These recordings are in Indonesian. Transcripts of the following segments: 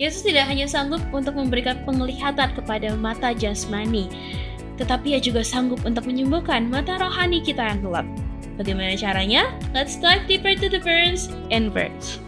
Yesus tidak hanya sanggup untuk memberikan penglihatan kepada mata jasmani, tetapi ia juga sanggup untuk menyembuhkan mata rohani kita yang gelap. Bagaimana caranya? Let's dive deeper to the verse and verse.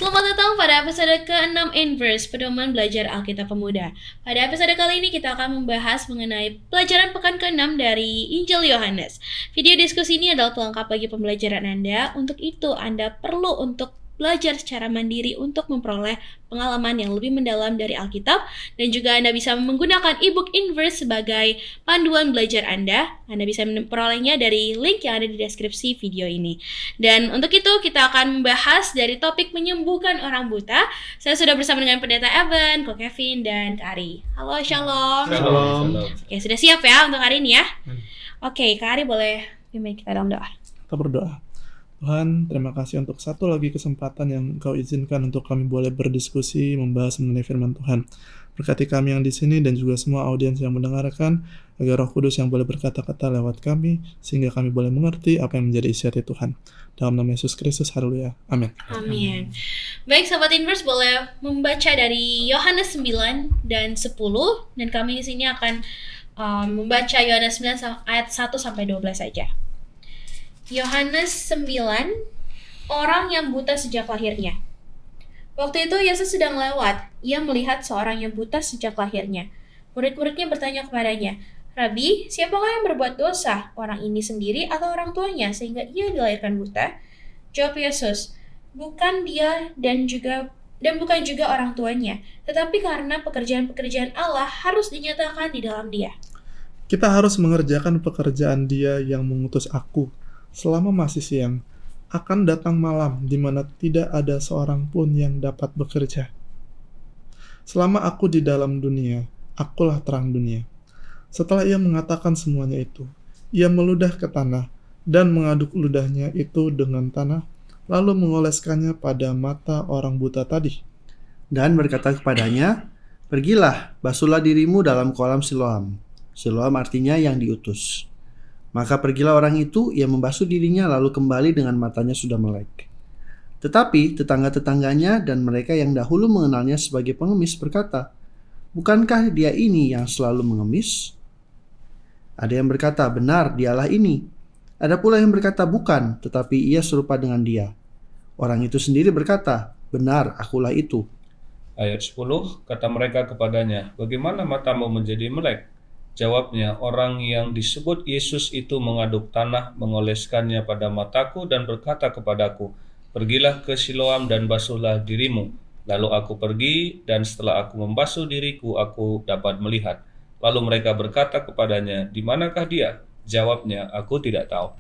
Selamat datang pada episode ke-6 Inverse, Pedoman Belajar Alkitab Pemuda. Pada episode kali ini kita akan membahas mengenai pelajaran pekan ke-6 dari Injil Yohanes. Video diskusi ini adalah pelengkap bagi pembelajaran Anda. Untuk itu, Anda perlu untuk belajar secara mandiri untuk memperoleh pengalaman yang lebih mendalam dari Alkitab, dan juga Anda bisa menggunakan ebook Inverse sebagai panduan belajar Anda. Anda bisa memperolehnya dari link yang ada di deskripsi video ini. Dan untuk itu kita akan membahas dari topik menyembuhkan orang buta. Saya sudah bersama dengan Pendeta Evan, Ko Kevin, dan Kak Ari. Halo, Shalom. Shalom. Oke, sudah siap ya untuk hari ini ya? Oke, Kak Ari boleh pimpin kita dalam doa. Kita berdoa. Tuhan, terima kasih untuk satu lagi kesempatan yang Engkau izinkan untuk kami boleh berdiskusi, membahas mengenai firman Tuhan. Berkati kami yang di sini dan juga semua audiens yang mendengarkan, agar Roh Kudus yang boleh berkata-kata lewat kami, sehingga kami boleh mengerti apa yang menjadi isi hati Tuhan. Dalam nama Yesus Kristus, haleluya. Amin. Amin. Baik, sahabat Inverse boleh membaca dari Yohanes 9 dan 10, dan kami di sini akan membaca Yohanes 9 ayat 1 sampai 12 saja. Yohanes 9, orang yang buta sejak lahirnya. Waktu itu Yesus sedang lewat. Ia melihat seorang yang buta sejak lahirnya. Murid-muridnya bertanya kepadanya, "Rabi, siapakah yang berbuat dosa? Orang ini sendiri atau orang tuanya sehingga ia dilahirkan buta?" Jawab Yesus, "Bukan dia dan bukan juga orang tuanya, tetapi karena pekerjaan-pekerjaan Allah harus dinyatakan di dalam dia." Kita harus mengerjakan pekerjaan Dia yang mengutus aku. Selama masih siang, akan datang malam di mana tidak ada seorang pun yang dapat bekerja. Selama aku di dalam dunia, akulah terang dunia. Setelah ia mengatakan semuanya itu, ia meludah ke tanah dan mengaduk ludahnya itu dengan tanah, lalu mengoleskannya pada mata orang buta tadi. Dan berkata kepadanya, "Pergilah, basuhlah dirimu dalam kolam Siloam." Siloam artinya yang diutus. Maka pergilah orang itu, ia membasuh dirinya lalu kembali dengan matanya sudah melek. Tetapi tetangga-tetangganya dan mereka yang dahulu mengenalnya sebagai pengemis berkata, "Bukankah dia ini yang selalu mengemis?" Ada yang berkata, "Benar, dialah ini." Ada pula yang berkata, "Bukan, tetapi ia serupa dengan dia." Orang itu sendiri berkata, "Benar, akulah itu." Ayat 10, kata mereka kepadanya, "Bagaimana matamu menjadi melek?" Jawabnya, "Orang yang disebut Yesus itu mengaduk tanah, mengoleskannya pada mataku dan berkata kepadaku, 'Pergilah ke Siloam dan basuhlah dirimu.' Lalu aku pergi, dan setelah aku membasuh diriku, aku dapat melihat." Lalu mereka berkata kepadanya, "Di manakah dia?" Jawabnya, "Aku tidak tahu."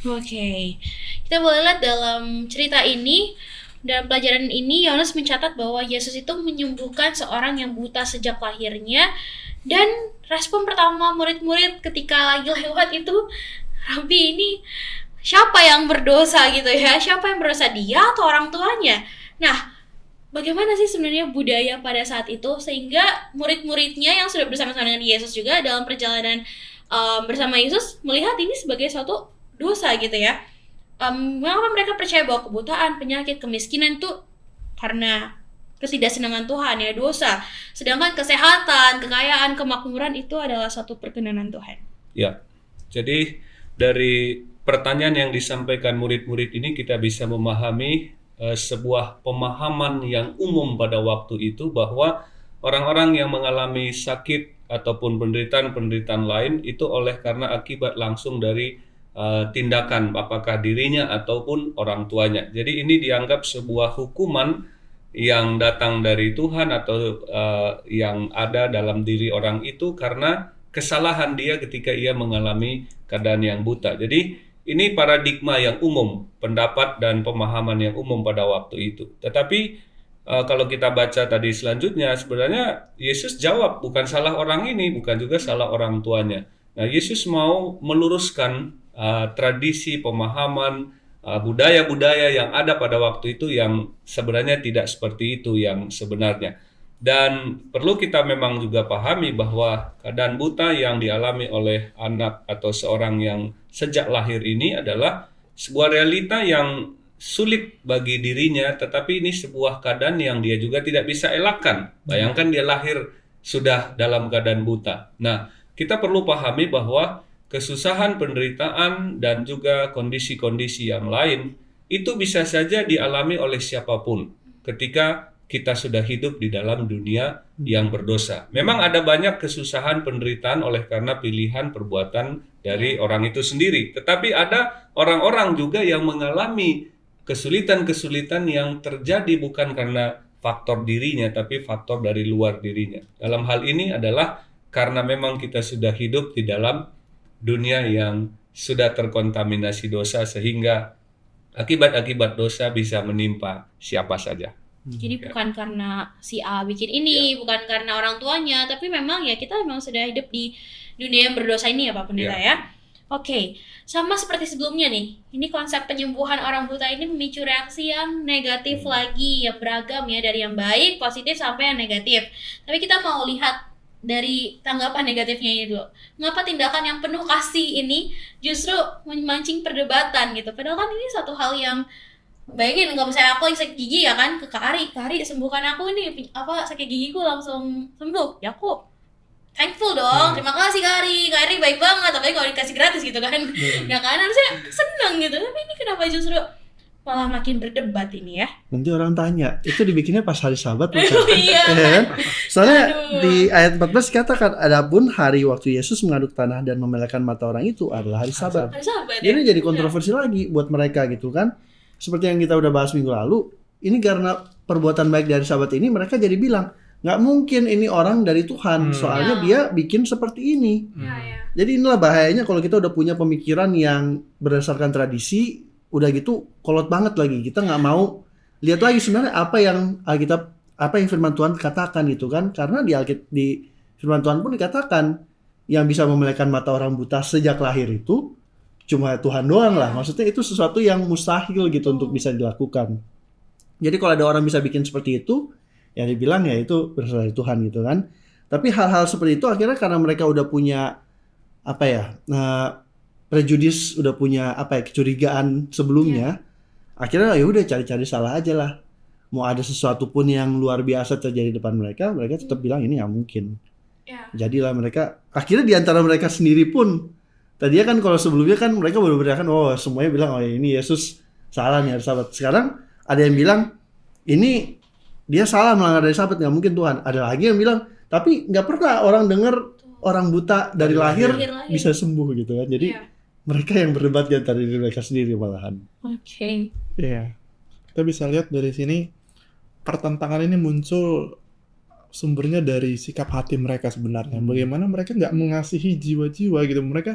Oke, kita boleh lihat dalam cerita ini, dalam pelajaran ini, Yohanes mencatat bahwa Yesus itu menyembuhkan seorang yang buta sejak lahirnya. Dan respon pertama murid-murid ketika lagi lewat itu, "Rabi, ini siapa yang berdosa gitu ya? Siapa yang berdosa, dia atau orang tuanya?" Nah, bagaimana sih sebenarnya budaya pada saat itu sehingga murid-muridnya yang sudah bersama-sama dengan Yesus juga dalam perjalanan bersama Yesus melihat ini sebagai suatu dosa gitu ya. Mengapa mereka percaya bahwa kebutaan, penyakit, kemiskinan itu karena ketidaksenangan Tuhan ya, dosa. Sedangkan kesehatan, kekayaan, kemakmuran itu adalah suatu perkenanan Tuhan. Ya, jadi dari pertanyaan yang disampaikan murid-murid ini kita bisa memahami sebuah pemahaman yang umum pada waktu itu bahwa orang-orang yang mengalami sakit ataupun penderitaan-penderitaan lain itu oleh karena akibat langsung dari tindakan apakah dirinya ataupun orang tuanya. Jadi ini dianggap sebuah hukuman yang datang dari Tuhan atau yang ada dalam diri orang itu karena kesalahan dia ketika ia mengalami keadaan yang buta. Jadi ini paradigma yang umum, pendapat dan pemahaman yang umum pada waktu itu. Tetapi kalau kita baca tadi selanjutnya, sebenarnya Yesus jawab, bukan salah orang ini, bukan juga salah orang tuanya. Nah, Yesus mau meluruskan tradisi, pemahaman, budaya-budaya yang ada pada waktu itu yang sebenarnya tidak seperti itu yang sebenarnya. Dan perlu kita memang juga pahami bahwa keadaan buta yang dialami oleh anak atau seorang yang sejak lahir ini adalah sebuah realita yang sulit bagi dirinya, tetapi ini sebuah keadaan yang dia juga tidak bisa elakkan. Bayangkan dia lahir sudah dalam keadaan buta. Nah, kita perlu pahami bahwa kesusahan, penderitaan, dan juga kondisi-kondisi yang lain itu bisa saja dialami oleh siapapun ketika kita sudah hidup di dalam dunia yang berdosa. Memang ada banyak kesusahan, penderitaan oleh karena pilihan perbuatan dari orang itu sendiri. Tetapi ada orang-orang juga yang mengalami kesulitan-kesulitan yang terjadi bukan karena faktor dirinya, tapi faktor dari luar dirinya. Dalam hal ini adalah karena memang kita sudah hidup di dalam dunia yang sudah terkontaminasi dosa, sehingga akibat-akibat dosa bisa menimpa siapa saja. Jadi bukan karena si A bikin ini, bukan karena orang tuanya, tapi memang ya kita memang sudah hidup di dunia yang berdosa ini ya Pak Pendeta ya. Oke, sama seperti sebelumnya nih, ini konsep penyembuhan orang buta ini memicu reaksi yang negatif lagi, yang beragam ya, dari yang baik, positif sampai yang negatif. Tapi kita mau lihat dari tanggapan negatifnya ini dulu. Mengapa tindakan yang penuh kasih ini justru memancing perdebatan gitu? Padahal kan ini satu hal yang, bayangin kalau misalnya aku sakit gigi ya kan, ke Kak Ari sembuhkan aku ini sakit gigiku langsung sembuh, ya aku thankful dong, terima kasih Kak Ari baik banget, tapi kalau dikasih gratis gitu kan, ya kan harusnya seneng gitu. Tapi ini kenapa justru malah makin berdebat ini ya? Nanti orang tanya, itu dibikinnya pas hari Sabat bukan? Iya. Kan? Soalnya di ayat 14 katakan, adapun hari waktu Yesus mengaduk tanah dan memelehkan mata orang itu adalah hari Sabat. Hari Sabat ya? Jadi jadi kontroversi lagi buat mereka gitu kan. Seperti yang kita udah bahas minggu lalu, ini karena perbuatan baik dari Sabat ini, mereka jadi bilang, nggak mungkin ini orang dari Tuhan, soalnya dia bikin seperti ini. Jadi inilah bahayanya kalau kita udah punya pemikiran yang berdasarkan tradisi, udah gitu kolot banget lagi. Kita nggak mau lihat lagi sebenarnya apa yang Alkitab, apa yang firman Tuhan katakan gitu kan. Karena di firman Tuhan pun dikatakan, yang bisa memelihkan mata orang buta sejak lahir itu cuma Tuhan doang lah. Maksudnya itu sesuatu yang mustahil gitu untuk bisa dilakukan. Jadi kalau ada orang bisa bikin seperti itu, ya dibilang ya itu berasal dari Tuhan gitu kan. Tapi hal-hal seperti itu akhirnya karena mereka udah punya prejudis, udah punya kecurigaan sebelumnya, akhirnya ya udah cari-cari salah aja lah. Mau ada sesuatu pun yang luar biasa terjadi di depan mereka tetap bilang ini nggak mungkin. Jadilah mereka akhirnya di antara mereka sendiri pun, tadinya kan kalau sebelumnya kan mereka baru beriakan, semuanya bilang ini Yesus salah nih hari Sabat. Sekarang ada yang bilang ini dia salah melanggar dari Sabat, nggak mungkin Tuhan. Ada lagi yang bilang tapi nggak pernah orang dengar orang buta dari lahir bisa sembuh gitu kan. Jadi mereka yang berdebat di antara diri mereka sendiri malahan. Oke. Iya. Kita bisa lihat dari sini pertentangan ini muncul sumbernya dari sikap hati mereka sebenarnya. Bagaimana mereka nggak mengasihi jiwa-jiwa gitu. Mereka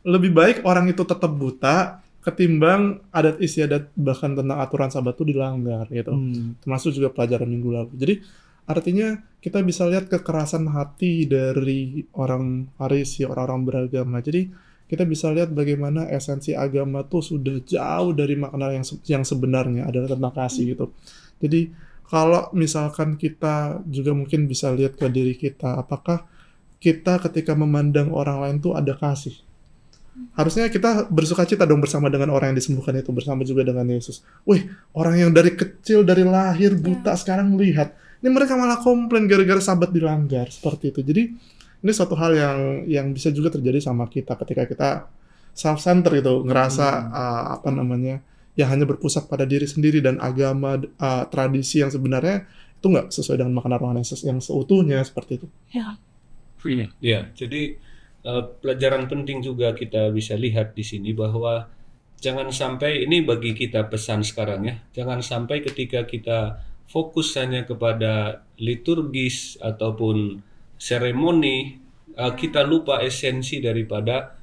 lebih baik orang itu tetap buta ketimbang adat istiadat bahkan tentang aturan Sabat itu dilanggar gitu. Termasuk juga pelajaran minggu lalu. Jadi artinya kita bisa lihat kekerasan hati dari orang Farisi, orang-orang beragama. Jadi kita bisa lihat bagaimana esensi agama tuh sudah jauh dari makna yang sebenarnya adalah tentang kasih gitu. Jadi kalau misalkan kita juga mungkin bisa lihat ke diri kita, apakah kita ketika memandang orang lain tuh ada kasih? Harusnya kita bersukacita dong bersama dengan orang yang disembuhkan itu, bersama juga dengan Yesus. Wih, orang yang dari kecil, dari lahir buta sekarang lihat. Ini mereka malah komplain gara-gara Sabat dilanggar, seperti itu. Jadi ini suatu hal yang bisa juga terjadi sama kita ketika kita self-center gitu, ngerasa yang hanya berpusat pada diri sendiri dan agama, tradisi yang sebenarnya itu nggak sesuai dengan makna rohani yang seutuhnya, seperti itu. Ya, jadi pelajaran penting juga kita bisa lihat di sini bahwa jangan sampai, ini bagi kita pesan sekarang ya, jangan sampai ketika kita fokus hanya kepada liturgis ataupun seremoni, kita lupa esensi daripada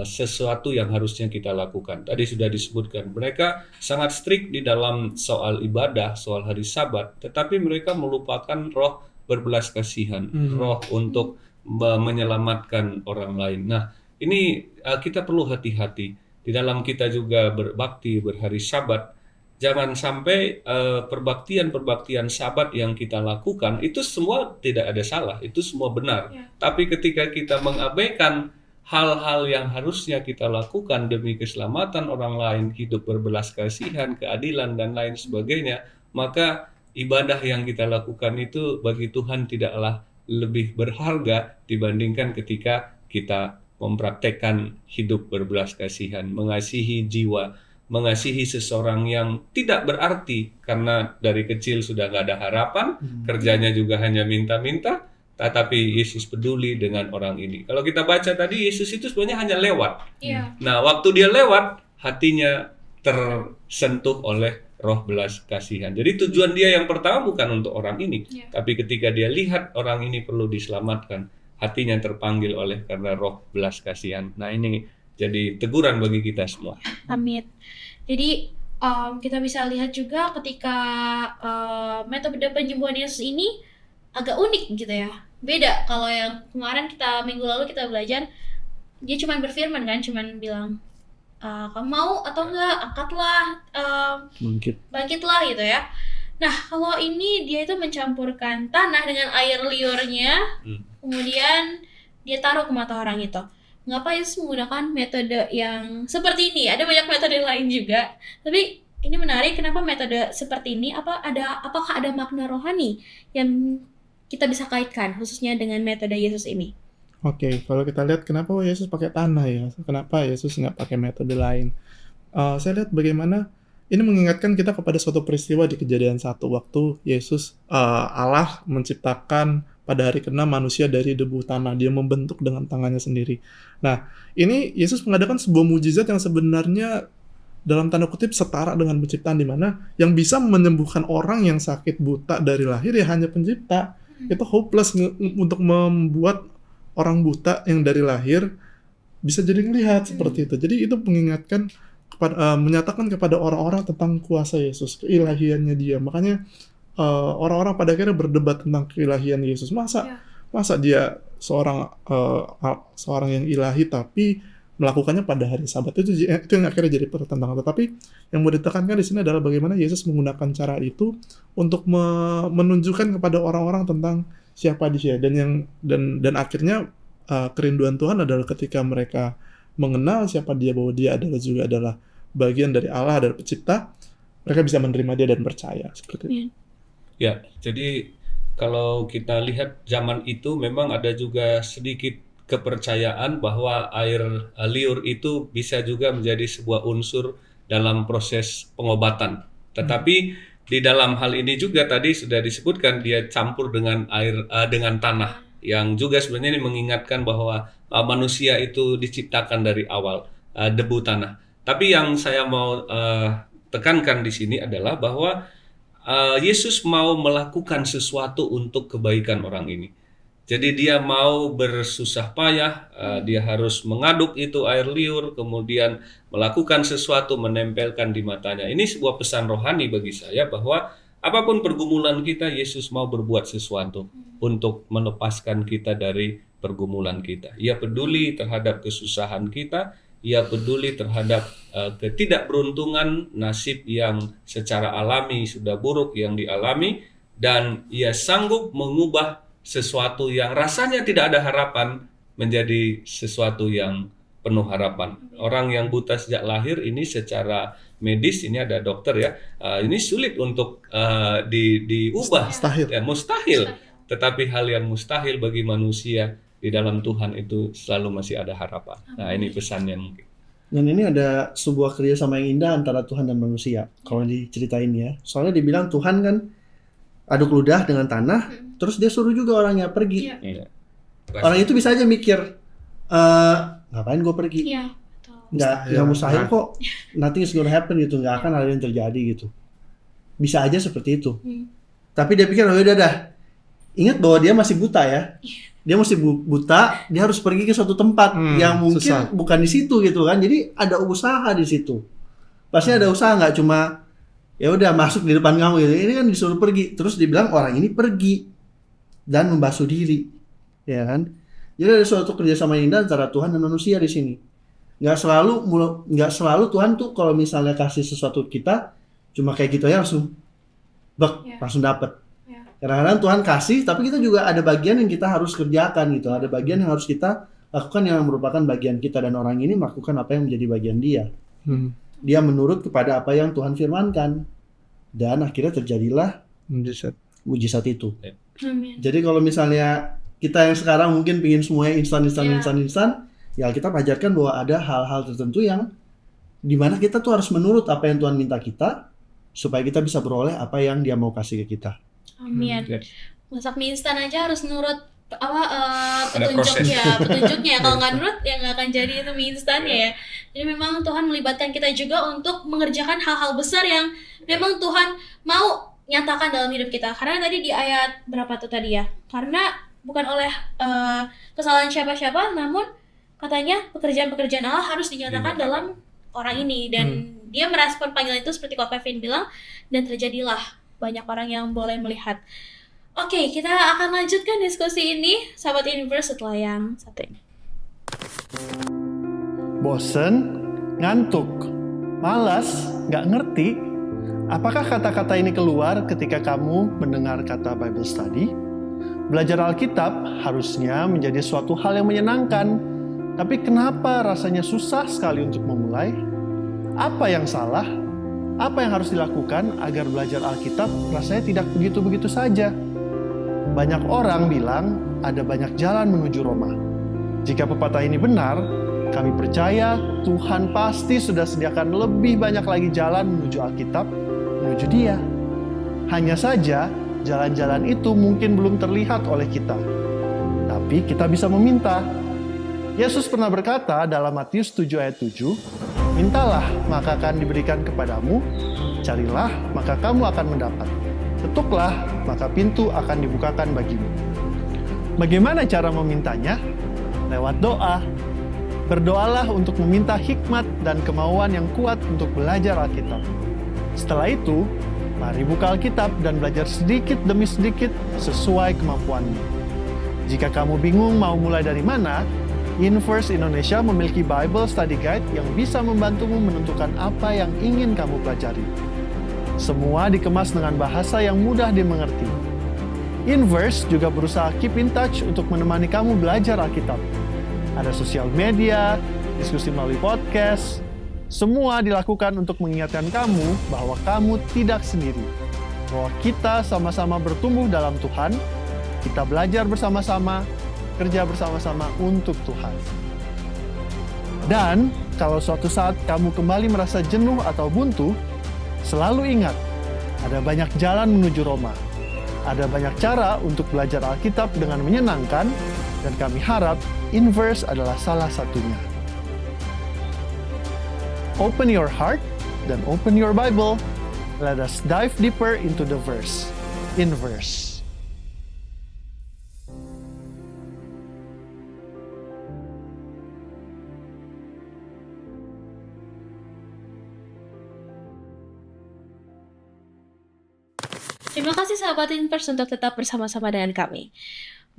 sesuatu yang harusnya kita lakukan. Tadi sudah disebutkan, mereka sangat strict di dalam soal ibadah, soal hari Sabat, tetapi mereka melupakan roh berbelas kasihan, roh untuk menyelamatkan orang lain. Nah, ini kita perlu hati-hati. Di di dalam kita juga berbakti berhari Sabat, jangan sampai perbaktian-perbaktian Sabat yang kita lakukan itu semua tidak ada salah, itu semua benar. Ya. Tapi ketika kita mengabaikan hal-hal yang harusnya kita lakukan demi keselamatan orang lain, hidup berbelas kasihan, keadilan, dan lain sebagainya, maka ibadah yang kita lakukan itu bagi Tuhan tidaklah lebih berharga dibandingkan ketika kita mempraktekkan hidup berbelas kasihan, mengasihi jiwa, mengasihi seseorang yang tidak berarti karena dari kecil sudah gak ada harapan, kerjanya juga hanya minta-minta, tetapi Yesus peduli dengan orang ini. Kalau kita baca tadi, Yesus itu sebenarnya hanya lewat. Iya. Nah, waktu dia lewat, hatinya tersentuh oleh roh belas kasihan. Jadi tujuan dia yang pertama bukan untuk orang ini, Iya. tapi ketika dia lihat orang ini perlu diselamatkan, hatinya terpanggil oleh karena roh belas kasihan. Nah, ini jadi teguran bagi kita semua. Amin. Jadi kita bisa lihat juga ketika metode penyembuhan Yesus ini agak unik gitu ya. Beda kalau yang kemarin minggu lalu kita belajar, dia cuma berfirman kan, cuma bilang kamu mau atau enggak, angkatlah, bangkitlah gitu ya. Nah, kalau ini dia itu mencampurkan tanah dengan air liurnya, kemudian dia taruh ke mata orang itu. Mengapa Yesus menggunakan metode yang seperti ini? Ada banyak metode lain juga, tapi ini menarik. Kenapa metode seperti ini? Apakah ada makna rohani yang kita bisa kaitkan khususnya dengan metode Yesus ini? Oke, kalau kita lihat kenapa Yesus pakai tanah ya, kenapa Yesus nggak pakai metode lain? Saya lihat bagaimana ini mengingatkan kita kepada suatu peristiwa di Kejadian 1 waktu Yesus Allah menciptakan pada hari ke-6 manusia dari debu tanah, dia membentuk dengan tangannya sendiri. Nah, ini Yesus mengadakan sebuah mujizat yang sebenarnya dalam tanda kutip setara dengan penciptaan, di mana yang bisa menyembuhkan orang yang sakit buta dari lahir ya hanya pencipta. Itu hopeless untuk membuat orang buta yang dari lahir bisa jadi ngelihat seperti itu. Jadi itu mengingatkan menyatakan kepada orang-orang tentang kuasa Yesus, keilahiannya dia. Makanya orang-orang pada akhirnya berdebat tentang keilahian Yesus. Masa dia seorang yang ilahi tapi melakukannya pada hari Sabat. Itu yang akhirnya jadi pertentangan. Tetapi yang mau ditekankan di sini adalah bagaimana Yesus menggunakan cara itu untuk menunjukkan kepada orang-orang tentang siapa dia, dan akhirnya kerinduan Tuhan adalah ketika mereka mengenal siapa dia, bahwa dia adalah bagian dari Allah, dari pencipta, mereka bisa menerima dia dan percaya seperti itu. Ya, jadi kalau kita lihat zaman itu memang ada juga sedikit kepercayaan bahwa air liur itu bisa juga menjadi sebuah unsur dalam proses pengobatan. Tetapi di dalam hal ini juga tadi sudah disebutkan dia campur dengan dengan tanah, yang juga sebenarnya ini mengingatkan bahwa manusia itu diciptakan dari awal debu tanah. Tapi yang saya mau tekankan di sini adalah bahwa Yesus mau melakukan sesuatu untuk kebaikan orang ini. Jadi dia mau bersusah payah, dia harus mengaduk itu air liur, kemudian melakukan sesuatu, menempelkan di matanya. Ini sebuah pesan rohani bagi saya bahwa apapun pergumulan kita, Yesus mau berbuat sesuatu untuk melepaskan kita dari pergumulan kita. Ia peduli terhadap kesusahan kita, ia peduli terhadap ketidakberuntungan nasib yang secara alami sudah buruk yang dialami, dan ia sanggup mengubah sesuatu yang rasanya tidak ada harapan menjadi sesuatu yang penuh harapan. Orang yang buta sejak lahir ini secara medis, ini ada dokter ya, ini sulit untuk diubah, mustahil. Tetapi hal yang mustahil bagi manusia di dalam Tuhan itu selalu masih ada harapan. Nah, ini pesannya mungkin. Dan ini ada sebuah kerjasama yang indah antara Tuhan dan manusia. Kalau diceritain ya, soalnya dibilang Tuhan kan aduk ludah dengan tanah, terus dia suruh juga orangnya pergi. Iya. Orang itu bisa aja mikir, ngapain gue pergi? Iya. Nggak mustahil kok, nothing is gonna happen gitu, nggak akan ada yang terjadi gitu. Bisa aja seperti itu. Tapi dia pikir, oh udah dah. Ingat bahwa dia masih buta ya. Dia masih buta, dia harus pergi ke suatu tempat yang mungkin bukan di situ gitu kan. Jadi ada usaha di situ. Pasti ada usaha, nggak cuma ya udah masuk di depan kamu gitu. Ini kan disuruh pergi, terus dibilang orang ini pergi dan membasuh diri, ya kan? Jadi ada suatu kerjasama yang indah antara Tuhan dan manusia di sini. Nggak selalu Tuhan tuh kalau misalnya kasih sesuatu kita cuma kayak gitu aja langsung Ya. langsung dapet. Ya. Kadang-kadang Tuhan kasih, tapi kita juga ada bagian yang kita harus kerjakan gitu. Ada bagian yang harus kita lakukan yang merupakan bagian kita, dan orang ini melakukan apa yang menjadi bagian dia. Dia menurut kepada apa yang Tuhan firmankan, dan akhirnya terjadilah mujizat itu. Amin. Jadi kalau misalnya kita yang sekarang mungkin pingin semuanya instan, ya kita ajarkan bahwa ada hal-hal tertentu yang dimana kita tuh harus menurut apa yang Tuhan minta kita, supaya kita bisa beroleh apa yang Dia mau kasih ke kita. Amin. Ya. Masak mie instan aja harus nurut Ada proses. petunjuknya. Kalau nggak nurut ya nggak akan jadi itu mie instannya ya. Jadi memang Tuhan melibatkan kita juga untuk mengerjakan hal-hal besar yang memang Tuhan mau nyatakan dalam hidup kita. Karena tadi di ayat berapa tuh tadi ya? Karena bukan oleh kesalahan siapa-siapa, namun katanya pekerjaan-pekerjaan Allah harus dinyatakan dalam orang ini, dan dia merespon panggilan itu seperti Kak Kevin bilang, dan terjadilah banyak orang yang boleh melihat. Oke, kita akan lanjutkan diskusi ini, sahabat Universe, setelah yang satu ini. Bosen, ngantuk, malas, nggak ngerti? Apakah kata-kata ini keluar ketika kamu mendengar kata Bible Study? Belajar Alkitab harusnya menjadi suatu hal yang menyenangkan, tapi kenapa rasanya susah sekali untuk memulai? Apa yang salah? Apa yang harus dilakukan agar belajar Alkitab rasanya tidak begitu-begitu saja? Banyak orang bilang ada banyak jalan menuju Roma. Jika pepatah ini benar, kami percaya Tuhan pasti sudah sediakan lebih banyak lagi jalan menuju Alkitab, menuju Dia. Hanya saja, jalan-jalan itu mungkin belum terlihat oleh kita. Tapi kita bisa meminta. Yesus pernah berkata dalam Matius 7 ayat 7, "Mintalah, maka akan diberikan kepadamu. Carilah, maka kamu akan mendapat. Ketuklah, maka pintu akan dibukakan bagimu." Bagaimana cara memintanya? Lewat doa. Berdoalah untuk meminta hikmat dan kemauan yang kuat untuk belajar Alkitab. Setelah itu, mari buka Alkitab dan belajar sedikit demi sedikit sesuai kemampuanmu. Jika kamu bingung mau mulai dari mana, Inverse Indonesia memiliki Bible Study Guide yang bisa membantumu menentukan apa yang ingin kamu pelajari. Semua dikemas dengan bahasa yang mudah dimengerti. Inverse juga berusaha keep in touch untuk menemani kamu belajar Alkitab. Ada sosial media, diskusi melalui podcast. Semua dilakukan untuk mengingatkan kamu bahwa kamu tidak sendiri. Bahwa kita sama-sama bertumbuh dalam Tuhan, kita belajar bersama-sama, kerja bersama-sama untuk Tuhan. Dan kalau suatu saat kamu kembali merasa jenuh atau buntu, selalu ingat, ada banyak jalan menuju Roma. Ada banyak cara untuk belajar Alkitab dengan menyenangkan, dan kami harap Inverse adalah salah satunya. Open your heart dan open your Bible. Let us dive deeper into the verse. Inverse. Terima kasih sahabat Inverse untuk tetap bersama-sama dengan kami.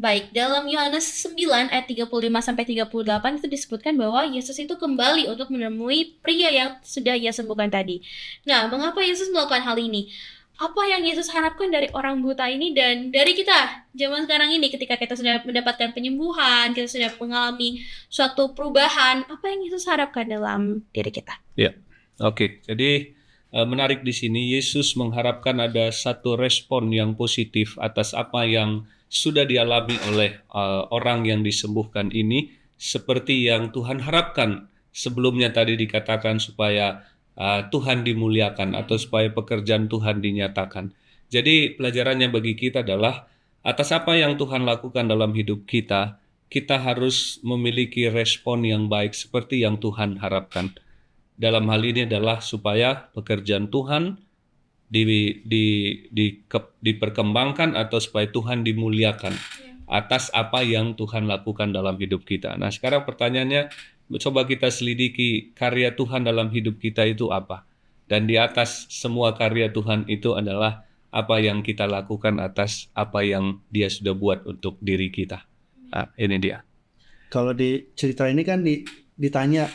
Baik, dalam Yohanes 9 ayat 35-38 itu disebutkan bahwa Yesus itu kembali untuk menemui pria yang sudah ia sembuhkan tadi. Nah, mengapa Yesus melakukan hal ini? Apa yang Yesus harapkan dari orang buta ini dan dari kita zaman sekarang ini ketika kita sudah mendapatkan penyembuhan, kita sudah mengalami suatu perubahan, apa yang Yesus harapkan dalam diri kita? Ya, oke. Jadi menarik di sini Yesus mengharapkan ada satu respon yang positif atas apa yang sudah dialami oleh orang yang disembuhkan ini, seperti yang Tuhan harapkan sebelumnya tadi dikatakan supaya Tuhan dimuliakan atau supaya pekerjaan Tuhan dinyatakan. Jadi pelajarannya bagi kita adalah atas apa yang Tuhan lakukan dalam hidup kita, kita harus memiliki respon yang baik seperti yang Tuhan harapkan. Dalam hal ini adalah supaya pekerjaan Tuhan diperkembangkan atau supaya Tuhan dimuliakan atas apa yang Tuhan lakukan dalam hidup kita. Nah, sekarang pertanyaannya, coba kita selidiki karya Tuhan dalam hidup kita itu apa. Dan di atas semua karya Tuhan itu adalah apa yang kita lakukan atas apa yang Dia sudah buat untuk diri kita. Nah, ini dia. Kalau di cerita ini kan ditanya,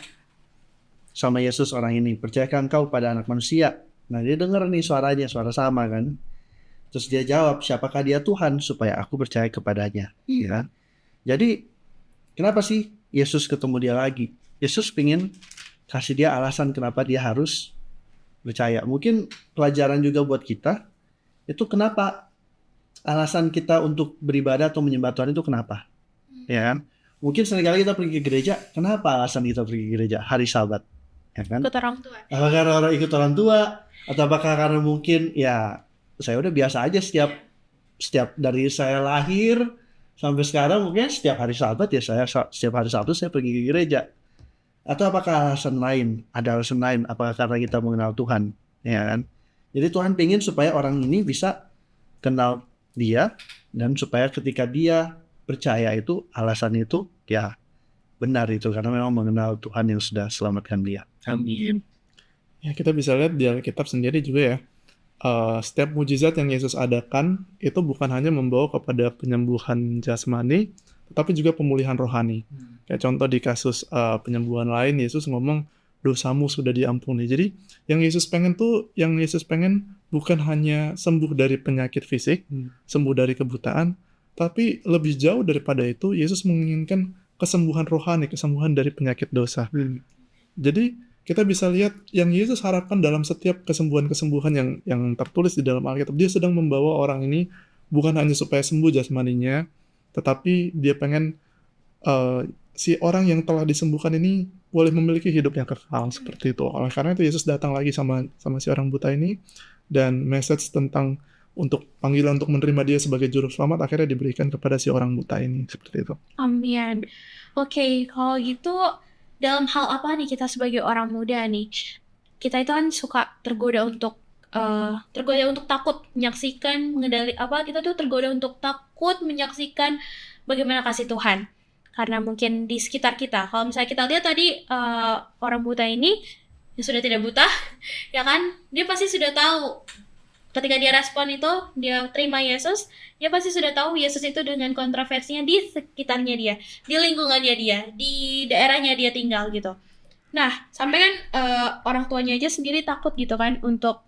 sama Yesus orang ini, percayakah engkau pada anak manusia? Nah dia dengar nih suaranya, suara sama kan. Terus dia jawab, siapakah dia Tuhan supaya aku percaya kepadanya, ya kan? Jadi kenapa sih Yesus ketemu dia lagi? Yesus pengen kasih dia alasan kenapa dia harus percaya. Mungkin pelajaran juga buat kita, itu kenapa alasan kita untuk beribadah atau menyembah Tuhan itu kenapa? Ya kan? Mungkin seringkali kita pergi ke gereja, kenapa alasan kita pergi ke gereja? Hari Sabat, ya kan? Ikut orang tua. Apakah karena orang ikut orang tua, atau apakah karena mungkin ya saya udah biasa aja setiap dari saya lahir sampai sekarang mungkin setiap hari Sabat ya setiap hari Sabtu saya pergi ke gereja. Atau apakah alasan lain? Ada alasan lain? Apakah karena kita mengenal Tuhan, ya kan? Jadi Tuhan pengen supaya orang ini bisa kenal dia, dan supaya ketika dia percaya itu alasan itu ya benar itu karena memang mengenal Tuhan yang sudah selamatkan dia. Amin. Ya, kita bisa lihat di Alkitab sendiri juga ya. Setiap mujizat yang Yesus adakan itu bukan hanya membawa kepada penyembuhan jasmani, tetapi juga pemulihan rohani. Kayak contoh di kasus penyembuhan lain, Yesus ngomong dosamu sudah diampuni. Jadi yang Yesus pengen bukan hanya sembuh dari penyakit fisik, sembuh dari kebutaan, tapi lebih jauh daripada itu, Yesus menginginkan kesembuhan rohani, kesembuhan dari penyakit dosa. Jadi kita bisa lihat yang Yesus harapkan dalam setiap kesembuhan-kesembuhan yang tertulis di dalam Alkitab. Dia sedang membawa orang ini bukan hanya supaya sembuh jasmaninya, tetapi dia pengen si orang yang telah disembuhkan ini boleh memiliki hidup yang kekal seperti itu. Oleh karena itu Yesus datang lagi sama si orang buta ini, dan message tentang panggilan untuk menerima dia sebagai juru selamat akhirnya diberikan kepada si orang buta ini seperti itu. Amin. Oke, kalau gitu dalam hal apa nih kita sebagai orang muda nih? Kita itu kan suka tergoda untuk takut menyaksikan kita tuh tergoda untuk takut menyaksikan bagaimana kasih Tuhan. Karena mungkin di sekitar kita, kalau misalnya kita lihat tadi orang buta ini yang sudah tidak buta, ya kan, dia pasti sudah tahu. Ketika dia respon itu, dia terima Yesus, dia pasti sudah tahu Yesus itu dengan kontroversinya di sekitarnya dia, di lingkungannya dia, di daerahnya dia tinggal gitu. Nah, sampai kan orang tuanya aja sendiri takut gitu kan untuk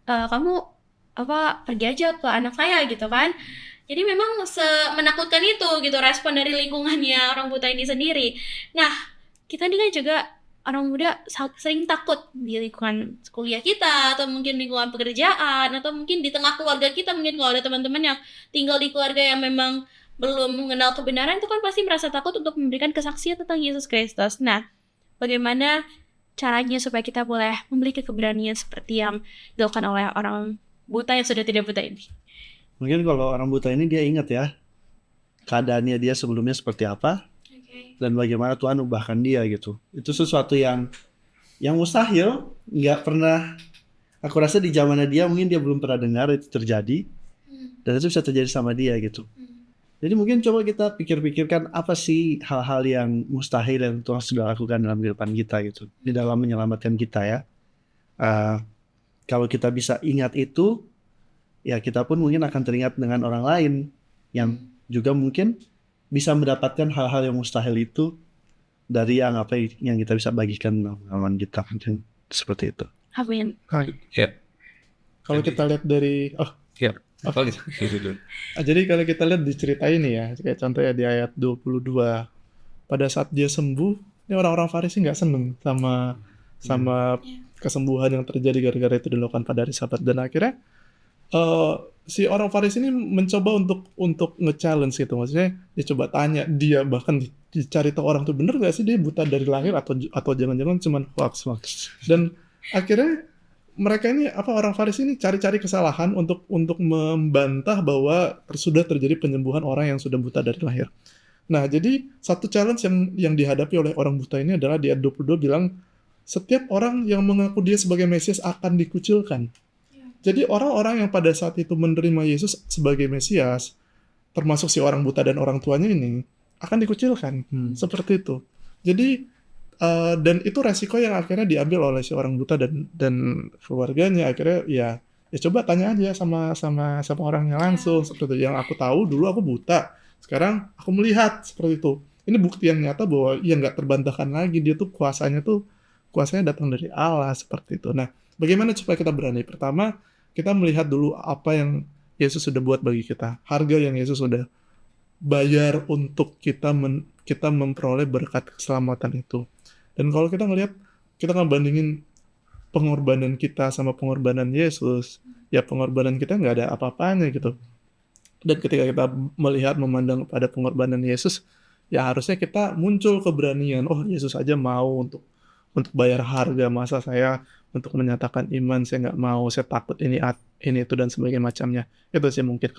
kamu pergi aja ke anak saya gitu kan. Jadi memang menakutkan itu gitu respon dari lingkungannya orang buta ini sendiri. Nah, kita ini kan juga orang muda sering takut di lingkungan kuliah kita, atau mungkin lingkungan pekerjaan, atau mungkin di tengah keluarga kita. Mungkin kalau ada teman-teman yang tinggal di keluarga yang memang belum mengenal kebenaran, itu kan pasti merasa takut untuk memberikan kesaksian tentang Yesus Kristus. Nah, bagaimana caranya supaya kita boleh memiliki keberanian seperti yang dilakukan oleh orang buta yang sudah tidak buta ini? Mungkin kalau orang buta ini dia ingat ya keadaannya dia sebelumnya seperti apa, dan bagaimana Tuhan ubahkan dia gitu. Itu sesuatu yang mustahil, nggak pernah. Aku rasa di zamannya dia mungkin dia belum pernah dengar itu terjadi, dan itu bisa terjadi sama dia gitu. Jadi mungkin coba kita pikir-pikirkan apa sih hal-hal yang mustahil yang Tuhan sudah lakukan dalam kehidupan kita gitu, di dalam menyelamatkan kita ya. Kalau kita bisa ingat itu, ya kita pun mungkin akan teringat dengan orang lain yang juga mungkin bisa mendapatkan hal-hal yang mustahil itu dari yang kita bisa bagikan dalam pengalaman kita, mungkin seperti itu. Amin. Ya. Kalau kita lihat dari Ya. Apa gitu? jadi kalau kita lihat di cerita ini ya, kayak contohnya di ayat 22, pada saat dia sembuh, ini orang-orang Farisi nggak seneng sama kesembuhan yang terjadi gara-gara itu dilakukan pada hari Sabat, dan akhirnya si orang Farisi ini mencoba untuk nge-challenge gitu. Maksudnya dia coba tanya dia, bahkan dicari tahu orang tuh bener gak sih dia buta dari lahir atau jangan-jangan cuman hoax. Dan akhirnya mereka ini orang Farisi ini cari-cari kesalahan untuk membantah bahwa sudah terjadi penyembuhan orang yang sudah buta dari lahir. Nah, jadi satu challenge yang dihadapi oleh orang buta ini adalah di ayat 22 bilang setiap orang yang mengaku dia sebagai Mesias akan dikucilkan. Jadi orang-orang yang pada saat itu menerima Yesus sebagai Mesias, termasuk si orang buta dan orang tuanya ini, akan dikucilkan. Seperti itu. Jadi, dan itu resiko yang akhirnya diambil oleh si orang buta dan keluarganya. Akhirnya ya coba tanya aja sama orangnya langsung. Seperti itu. Yang aku tahu dulu aku buta, sekarang aku melihat seperti itu. Ini bukti yang nyata bahwa nggak terbantahkan lagi. Dia tuh kuasanya tuh kuasanya datang dari Allah, seperti itu. Nah, bagaimana supaya kita berani? Pertama, kita melihat dulu apa yang Yesus sudah buat bagi kita, harga yang Yesus sudah bayar untuk kita memperoleh berkat keselamatan itu. Dan kalau kita ngelihat, kita ngebandingin pengorbanan kita sama pengorbanan Yesus, ya pengorbanan kita nggak ada apa-apanya gitu. Dan ketika kita melihat, memandang pada pengorbanan Yesus, ya harusnya kita muncul keberanian. Oh, Yesus aja mau untuk bayar harga, masa saya untuk menyatakan iman saya nggak mau, saya takut ini itu dan sebagainya macamnya. Itu sih mungkin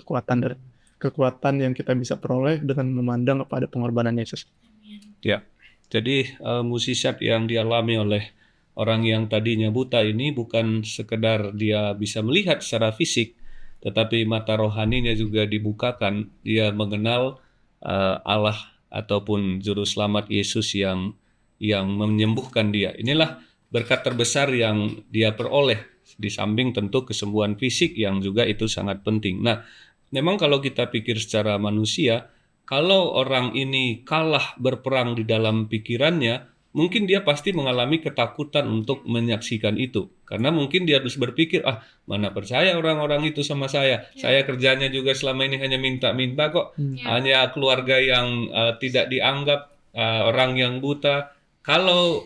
kekuatan yang kita bisa peroleh dengan memandang kepada pengorbanan Yesus. Ya, jadi mukjizat yang dialami oleh orang yang tadinya buta ini bukan sekedar dia bisa melihat secara fisik, tetapi mata rohaninya juga dibukakan. Dia mengenal Allah ataupun juru selamat Yesus yang menyembuhkan dia. Inilah berkat terbesar yang dia peroleh, di samping tentu kesembuhan fisik yang juga itu sangat penting. Nah, memang kalau kita pikir secara manusia, kalau orang ini kalah berperang di dalam pikirannya, mungkin dia pasti mengalami ketakutan untuk menyaksikan itu. Karena mungkin dia harus berpikir, mana percaya orang-orang itu sama saya. Saya kerjanya juga selama ini hanya minta-minta kok. Hanya keluarga yang tidak dianggap, orang yang buta. Kalau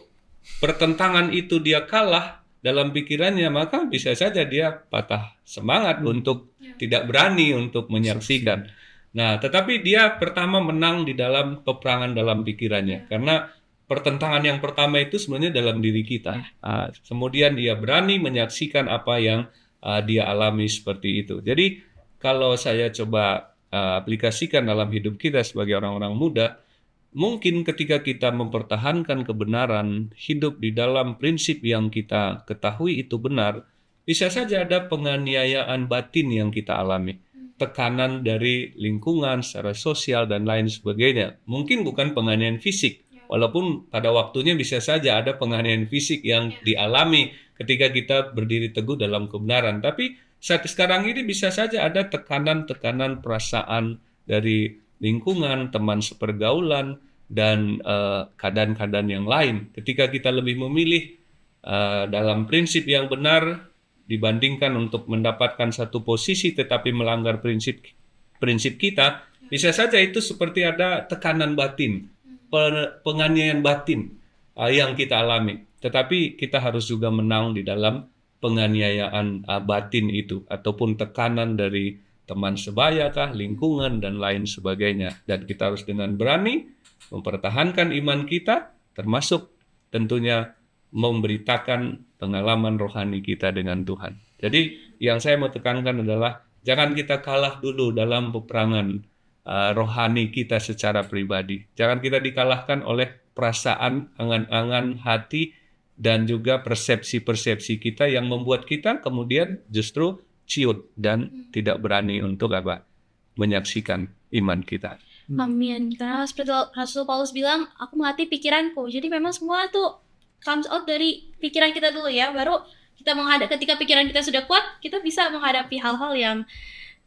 pertentangan itu dia kalah dalam pikirannya, maka bisa saja dia patah semangat untuk tidak berani untuk menyaksikan. Nah, tetapi dia pertama menang di dalam peperangan dalam pikirannya. Karena pertentangan yang pertama itu sebenarnya dalam diri kita. Kemudian dia berani menyaksikan apa yang dia alami seperti itu. Jadi kalau saya coba aplikasikan dalam hidup kita sebagai orang-orang muda, mungkin ketika kita mempertahankan kebenaran, hidup di dalam prinsip yang kita ketahui itu benar, bisa saja ada penganiayaan batin yang kita alami. Tekanan dari lingkungan, secara sosial, dan lain sebagainya. Mungkin bukan penganiayaan fisik, walaupun pada waktunya bisa saja ada penganiayaan fisik yang dialami ketika kita berdiri teguh dalam kebenaran. Tapi saat sekarang ini bisa saja ada tekanan-tekanan perasaan dari lingkungan, teman sepergaulan, dan keadaan-keadaan yang lain. Ketika kita lebih memilih dalam prinsip yang benar dibandingkan untuk mendapatkan satu posisi tetapi melanggar prinsip kita, bisa saja itu seperti ada tekanan batin, penganiayaan batin yang kita alami. Tetapi kita harus juga menang di dalam penganiayaan batin itu, ataupun tekanan dari teman sebaya kah, lingkungan, dan lain sebagainya. Dan kita harus dengan berani mempertahankan iman kita, termasuk tentunya memberitakan pengalaman rohani kita dengan Tuhan. Jadi yang saya mau tekankan adalah jangan kita kalah dulu dalam peperangan rohani kita secara pribadi. Jangan kita dikalahkan oleh perasaan, angan-angan hati, dan juga persepsi-persepsi kita yang membuat kita kemudian justru ciut dan tidak berani untuk menyaksikan iman kita. Amin. Karena seperti Rasul Paulus bilang, aku melatih pikiranku. Jadi memang semua tuh comes out dari pikiran kita dulu ya. Baru kita ketika pikiran kita sudah kuat, kita bisa menghadapi hal-hal yang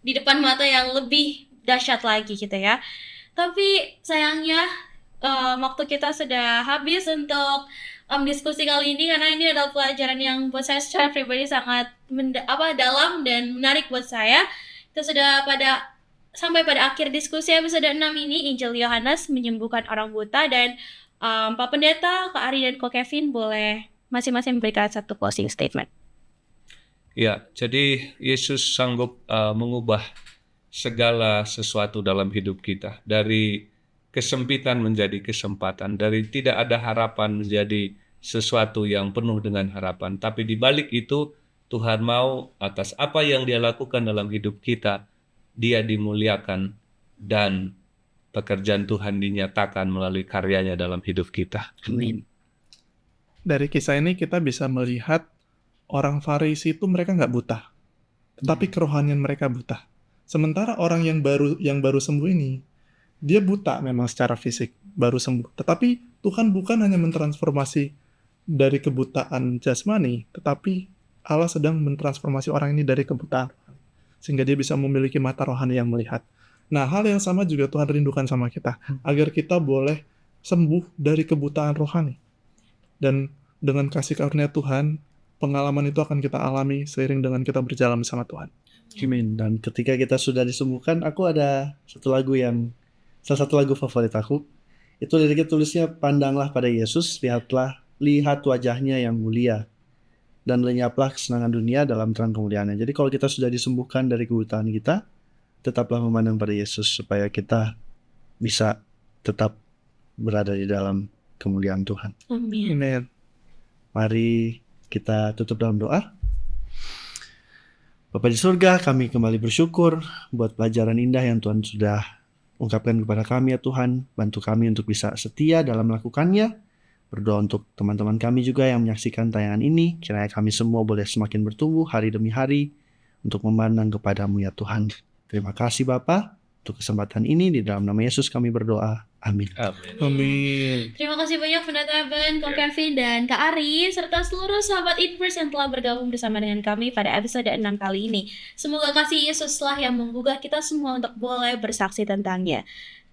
di depan mata yang lebih dahsyat lagi gitu ya. Tapi sayangnya waktu kita sudah habis untuk diskusi kali ini, karena ini adalah pelajaran yang buat saya secara pribadi sangat dalam dan menarik buat saya. Kita sudah sampai pada akhir diskusi episode 6 ini, Injil Yohanes menyembuhkan orang buta, dan Pak Pendeta, Kak Ari, dan Ko Kevin boleh masing-masing memberikan satu closing statement. Ya, jadi Yesus sanggup mengubah segala sesuatu dalam hidup kita. Dari kesempitan menjadi kesempatan, dari tidak ada harapan menjadi sesuatu yang penuh dengan harapan. Tapi di balik itu, Tuhan mau atas apa yang Dia lakukan dalam hidup kita, Dia dimuliakan dan pekerjaan Tuhan dinyatakan melalui karyanya dalam hidup kita. Amin. Dari kisah ini kita bisa melihat orang Farisi itu mereka nggak buta, tetapi kerohanian mereka buta. Sementara orang yang baru sembuh ini, dia buta memang secara fisik, baru sembuh. Tetapi Tuhan bukan hanya mentransformasi dari kebutaan jasmani, tetapi Allah sedang mentransformasi orang ini dari kebutaan, sehingga dia bisa memiliki mata rohani yang melihat. Nah, hal yang sama juga Tuhan rindukan sama kita, agar kita boleh sembuh dari kebutaan rohani. Dan dengan kasih karunia Tuhan, pengalaman itu akan kita alami seiring dengan kita berjalan bersama Tuhan. Amin. Dan ketika kita sudah disembuhkan, aku ada salah satu lagu favorit aku. Itu liriknya tulisnya, pandanglah pada Yesus, lihat wajahnya yang mulia, dan lenyaplah kesenangan dunia dalam terang kemuliaannya. Jadi kalau kita sudah disembuhkan dari kebutaan kita, tetaplah memandang pada Yesus supaya kita bisa tetap berada di dalam kemuliaan Tuhan. Amin. Amin. Mari kita tutup dalam doa. Bapa di surga, kami kembali bersyukur buat pelajaran indah yang Tuhan sudah ungkapkan kepada kami ya Tuhan. Bantu kami untuk bisa setia dalam melakukannya. Berdoa untuk teman-teman kami juga yang menyaksikan tayangan ini. Kiranya kami semua boleh semakin bertumbuh hari demi hari untuk memandang kepadamu ya Tuhan. Terima kasih Bapa untuk kesempatan ini. Di dalam nama Yesus kami berdoa. Amin. Amin. Terima kasih banyak Pendeta Ben, Kong Kevin, dan Kak Ari, serta seluruh sahabat Inverse yang telah bergabung bersama dengan kami pada episode 6 kali ini. Semoga kasih Yesuslah yang menggugah kita semua untuk boleh bersaksi tentangnya.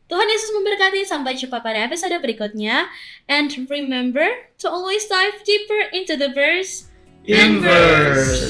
Tuhan Yesus memberkati, sampai jumpa pada episode berikutnya. And remember to always dive deeper into the verse. Inverse.